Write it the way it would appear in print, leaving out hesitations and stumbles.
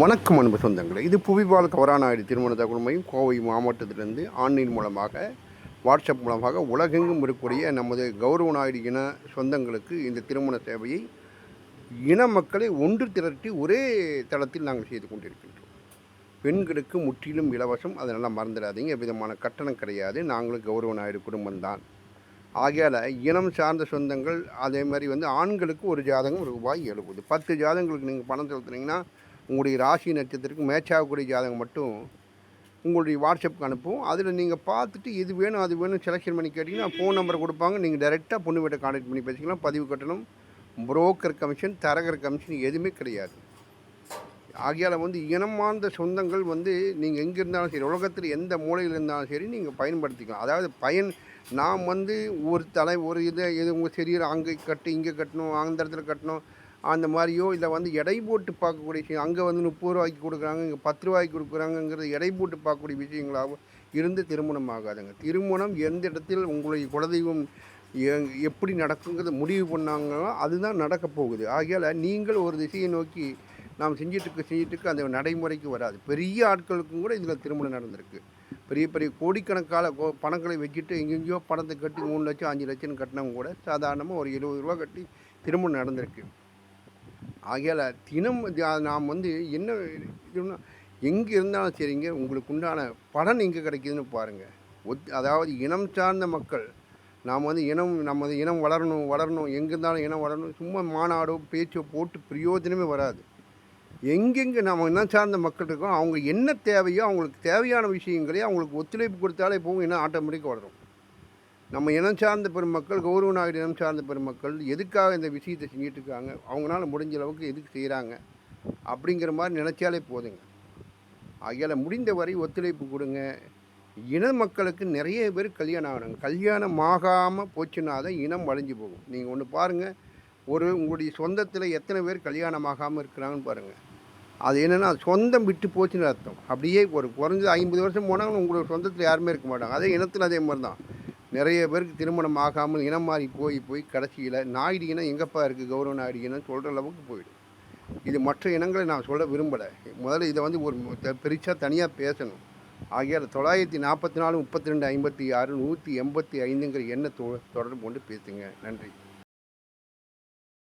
வணக்கம் அன்பு சொந்தங்களே, இது புவிபால் கவரானாயுடு திருமண தகவல் மையம் கோவை மாவட்டத்திலிருந்து ஆன்லைன் மூலமாக வாட்ஸ்அப் மூலமாக உலகெங்கும் இருக்கக்கூடிய நமது கௌரவ நாயுடு இன சொந்தங்களுக்கு இந்த திருமண சேவையை இன மக்களை ஒன்று திரட்டி ஒரே தளத்தில் நாங்கள் செய்து கொண்டிருக்கின்றோம். பெண்களுக்கு முற்றிலும் இலவசம், அதனால் மறந்துடாதீங்க. விதமான கட்டணம் கிடையாது. நாங்களும் கௌரவ நாயுடு குடும்பம்தான். ஆகையால் இனம் சார்ந்த சொந்தங்கள் அதே மாதிரி ஆண்களுக்கு ஒரு ஜாதகம் ரூபாய் 70. 10 ஜாதகங்களுக்கு நீங்கள் பணம் செலுத்துனீங்கன்னா உங்களுடைய ராசி நட்சத்திரத்துக்கு மேட்ச் ஆகக்கூடிய ஜாதகம் மட்டும் உங்களுடைய வாட்ஸ்அப்புக்கு அனுப்புவோம். அதில் நீங்கள் பார்த்துட்டு இது வேணும் அது வேணும் செலெக்ஷன் பண்ணி கேட்டிங்கன்னா ஃபோன் நம்பர் கொடுப்பாங்க. நீங்கள் டைரெக்டாக பொண்ணு வீட்டை கான்டாக்ட் பண்ணி பேசிக்கலாம். பதிவு கட்டணம், புரோக்கர் கமிஷன், தரகர் கமிஷன் எதுவுமே கிடையாது. ஆகையால் இனமார்ந்த சொந்தங்கள் நீங்கள் எங்கே இருந்தாலும் சரி, உலகத்தில் எந்த மூலையில் இருந்தாலும் சரி நீங்கள் பயன்படுத்திக்கலாம். அதாவது நாம் ஒரு இது உங்கள் சரீரம் அங்கே கட்டு இங்கே கட்டணும், அந்த இடத்துல கட்டணும் அந்த மாதிரியோ இல்லை எடை போட்டு பார்க்கக்கூடிய விஷயம். அங்கே 30 ரூபாய்க்கு கொடுக்குறாங்க, இங்கே 10 ரூபாய்க்கு கொடுக்குறாங்கங்கிறது எடை போட்டு பார்க்கக்கூடிய விஷயங்களாகவும் இருந்து திருமணம் ஆகாதுங்க. திருமணம் எந்த இடத்தில் உங்களுடைய குலதெய்வம் எப்படி நடக்குங்கிறத முடிவு பண்ணாங்களோ அதுதான் நடக்க போகுது. ஆகையால் நீங்கள் ஒரு திசையை நோக்கி நாம் செஞ்சிட்டு அந்த நடைமுறைக்கு வராது. பெரிய ஆட்களுக்கும் கூட இதில் திருமணம் நடந்திருக்கு. பெரிய பெரிய கோடிக்கணக்கான பணங்களை வச்சுட்டு எங்கெங்கேயோ பணத்தை கட்டி 3 லட்சம் 5 லட்சம் கட்டினவங்க கூட சாதாரணமாக ஒரு 70 ரூபா கட்டி திருமணம் நடந்திருக்கு. ஆகையால் நாம் என்ன இதுன்னா எங்கே இருந்தாலும் சரிங்க, உங்களுக்கு உண்டான பலன் எங்கே கிடைக்குதுன்னு பாருங்கள். அதாவது இனம் சார்ந்த மக்கள் நாம் நமது இனம் வளரணும் எங்கே இருந்தாலும் இனம் வளரணும். சும்மா மாநாடோ பேச்சோ போட்டு பிரயோஜனமே வராது. எங்கெங்கே நம்ம இனம் சார்ந்த மக்கள் இருக்கோம், அவங்க என்ன தேவையோ அவங்களுக்கு தேவையான விஷயங்களே அவங்களுக்கு ஒத்துழைப்பு கொடுத்தாலே போகும், இன்னும் ஆட்டோமேட்டிக்காக வளரும். நம்ம இனம் சார்ந்த பெருமக்கள், கௌரவ நாயுடு இனம் சார்ந்த பெருமக்கள் எதுக்காக இந்த விஷயத்தை செஞ்சுட்டு இருக்காங்க, அவங்களால முடிஞ்ச அளவுக்கு எதுக்கு செய்கிறாங்க அப்படிங்கிற மாதிரி நினச்சாலே போதுங்க. ஆகையால் முடிந்தவரை ஒத்துழைப்பு கொடுங்க. இன மக்களுக்கு நிறைய பேர் கல்யாணம் ஆகணுங்க. கல்யாணம் ஆகாமல் போச்சுன்னா தான் இனம் வளைஞ்சு போகும். நீங்கள் ஒன்று பாருங்கள், உங்களுடைய சொந்தத்தில் எத்தனை பேர் கல்யாணம் ஆகாமல் இருக்கிறாங்கன்னு பாருங்கள். அது என்னென்னா சொந்தம் விட்டு போச்சுன்னு அர்த்தம். அப்படியே ஒரு குறைஞ்சது 50 வருஷம் போனாலும் உங்களோட சொந்தத்தில் யாருமே இருக்க மாட்டாங்க. அதே இனத்தில் அதே மாதிரி தான். நிறைய பேருக்கு திருமணம் ஆகாமல் இனம் மாறி போய் கடைசியில் நாயுடு இனம் எங்கப்பா இருக்குது, கௌரவ நாயுடு இனம் சொல்கிற அளவுக்கு போயிடும். இது மற்ற இனங்களை நான் சொல்ல விரும்பலை. முதல்ல இதை ஒரு பெருசாக தனியாக பேசணும். ஆகியால் 944 32 56 185ங்கிற எண்ணை தொடர்பு கொண்டு பேசுங்க. நன்றி.